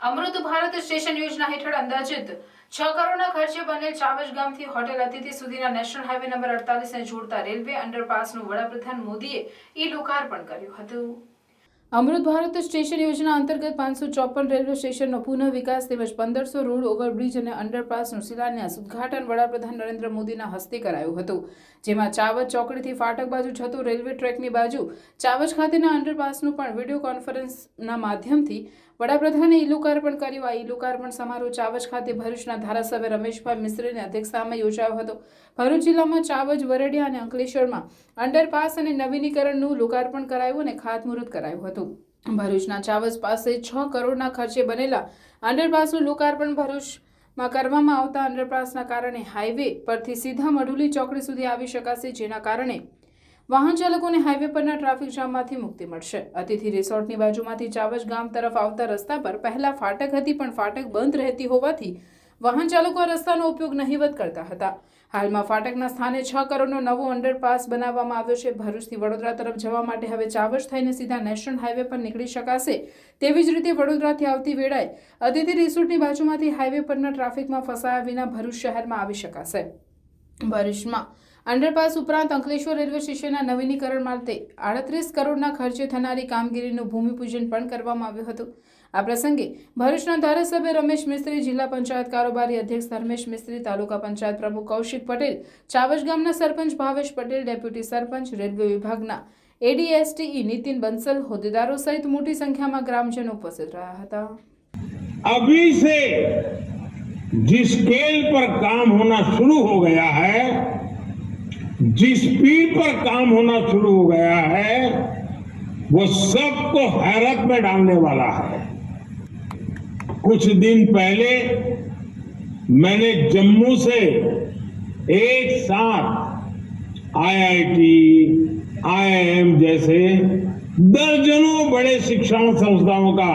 અમૃત Bharat station યોજના હેઠળ અંદાજિત 6 કરોડના ખર્ચે બનેલ ચાવજ ગામથી હોટેલ અતિથિ સુધીના નેશનલ હાઈવે નંબર 48 ને જોડતા રેલવે અંડરપાસનું વડાપ્રધાન મોદીએ લોકાર્પણ કર્યું હતું। અમૃત ભારત સ્ટેશન યોજના અંતર્ગત 554 રેલવે સ્ટેશનનો પુનઃ વિકાસ તેમજ 1500 રોડ ઓવરબ્રિજ અને અંડરપાસનું શિલાન્યાસ ઉદ્ઘાટન વડાપ્રધાન નરેન્દ્ર મોદીના હસ્તે કરાયું હતું, જેમાં ચાવજ ચોકડીથી ફાટક બાજુ જતો રેલવે ટ્રેકની બાજુ ચાવજ ખાતેના અંડરપાસનું પણ વિડીયો કોન્ફરન્સના માધ્યમથી વડાપ્રધાને લોકાર્પણ કર્યું। આ લોકાર્પણ સમારોહ ચાવજ ખાતે ભરૂચના ધારાસભ્ય રમેશભાઈ મિસ્ત્રીની અધ્યક્ષતામાં યોજાયો હતો। ભરૂચ જિલ્લામાં ચાવજ, વરડિયા અને અંકલેશ્વરમાં અંડરપાસ અને નવીનીકરણનું લોકાર્પણ કરાયું અને ખાતમુહૂર્ત કરાયું હતું। ભરૂચના ચાવજ પાસે 6 કરોડના ખર્ચે બનેલા અંડરપાસનું લોકાર્પણ ભરૂચમાં કરવામાં આવતા અંડરપાસના કારણે હાઈવે પરથી સીધા મઢુલી ચોકડી સુધી આવી શકાશે, જેના કારણે વાહન ચાલકોને હાઈવે પરના ટ્રાફિક જામમાંથી મુક્તિ મળશે। અતિથિ રિસોર્ટની બાજુમાંથી ચાવજ ગામ તરફ આવતા રસ્તા પર પહેલા ફાટક હતી, પણ ફાટક બંધ રહેતી હોવાથી વાહન ચાલકો આ રસ્તાનો ઉપયોગ નહિવત કરતા હતા। હાલમાં ફાટકના સ્થાને 6 કરોડનો નવો અંડરપાસ બનાવવામાં આવ્યો છે। ભરૂચથી વડોદરા તરફ જવા માટે હવે ચાવજ થઈને સીધા નેશનલ હાઈવે પર નીકળી શકાશે। તેવી જ રીતે વડોદરાથી આવતી વેળાએ અતિથિ રિસોર્ટની બાજુમાંથી હાઈવે પરના ટ્રાફિકમાં ફસાયા વિના ભરૂચ શહેરમાં આવી શકાશે। ભરૂચમાં અંડરપાસ ઉપરાંત અંકલેશ્વર રેલવે સ્ટેશનના નવીનીકરણ માટે 38 કરોડના ખર્ચે થનારી કામગીરીનું ભૂમિપૂજન પણ કરવામાં આવ્યું હતું। આ પ્રસંગે ભરૂચના ધારાસભ્ય રમેશ મિસ્ત્રી, જિલ્લા પંચાયત કારોબારી અધ્યક્ષ ધર્મેશ મિસ્ત્રી, તાલુકા પંચાયત પ્રમુખ કૌશિક પટેલ, ચાવજ ગામના સરપંચ ભાવેશ પટેલ, ડેપ્યુટી સરપંચ, રેલવે વિભાગના એડીએસટીઈ નીતિન બંસલ, હોદ્દેદારો સહિત મોટી સંખ્યામાં ગ્રામજનો ઉપસ્થિત રહ્યા હતા। अभी से जिस स्केल पर काम होना शुरू हो गया है, जिस स्पीड पर काम होना शुरू हो गया है, वो सबको हैरत में डालने वाला है। कुछ दिन पहले मैंने जम्मू से एक साथ आईआईटी, आईआईएम जैसे दर्जनों बड़े शिक्षण संस्थाओं का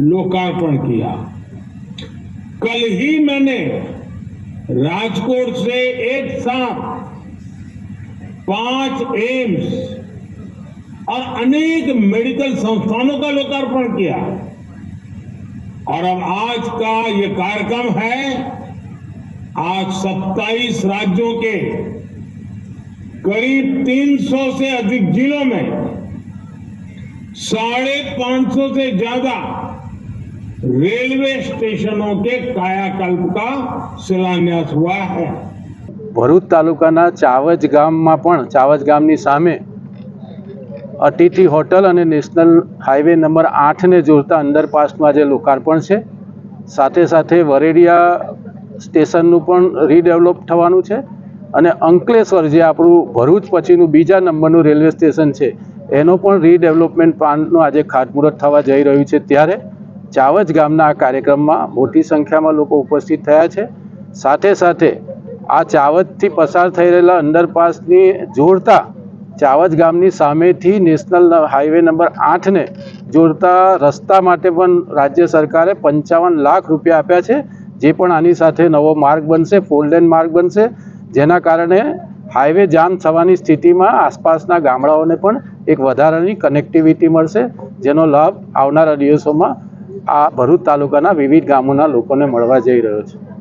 लोकार्पण किया। कल ही मैंने राजकोट से एक साथ 5 एम्स और अनेक मेडिकल संस्थानों का लोकार्पण किया। और अब आज का ये कार्यक्रम है, आज 27 राज्यों के करीब 300 से अधिक जिलों में 550 से ज्यादा रेलवे स्टेशनों के कायाकल्प का शिलान्यास हुआ है। भरूच तालुकाना चावज गाममां पण चावज गामनी सामे अतिथि होटल અને નેશનલ હાઈવે નંબર 8 ને જોડતા અંડરપાસમાં જે લોકાર્પણ છે, સાથે સાથે વરેડિયા સ્ટેશનનું પણ રીડેવલપ થવાનું છે અને અંકલેશ્વર જે આપણું ભરૂચ પછીનું બીજા નંબરનું રેલવે સ્ટેશન છે એનો પણ રીડેવલપમેન્ટ પ્લાનનું આજે ખાતમુહૂર્ત થવા જઈ રહ્યું છે। ત્યારે ચાવજ ગામના આ કાર્યક્રમમાં મોટી સંખ્યામાં લોકો ઉપસ્થિત થયા છે। સાથે સાથે આ ચાવજથી પસાર થઈ રહેલા અંડરપાસની જોડતા ચાવજ ગામની સામેથી નેશનલ હાઈવે નંબર 8 ને જોડતા રસ્તા માટે પણ રાજ્ય સરકારે 55 લાખ રૂપિયા આપ્યા છે, જે પણ આની સાથે નવો માર્ગ બનશે, 4 લેન માર્ગ બનશે, જેના કારણે હાઈવે જામ થવાની સ્થિતિમાં આસપાસના ગામડાઓને પણ એક વધારાની કનેક્ટિવિટી મળશે, જેનો લાભ આવનારા દિવસોમાં આ ભરૂચ તાલુકાના વિવિધ ગામોના લોકોને મળવા જઈ રહ્યો છે।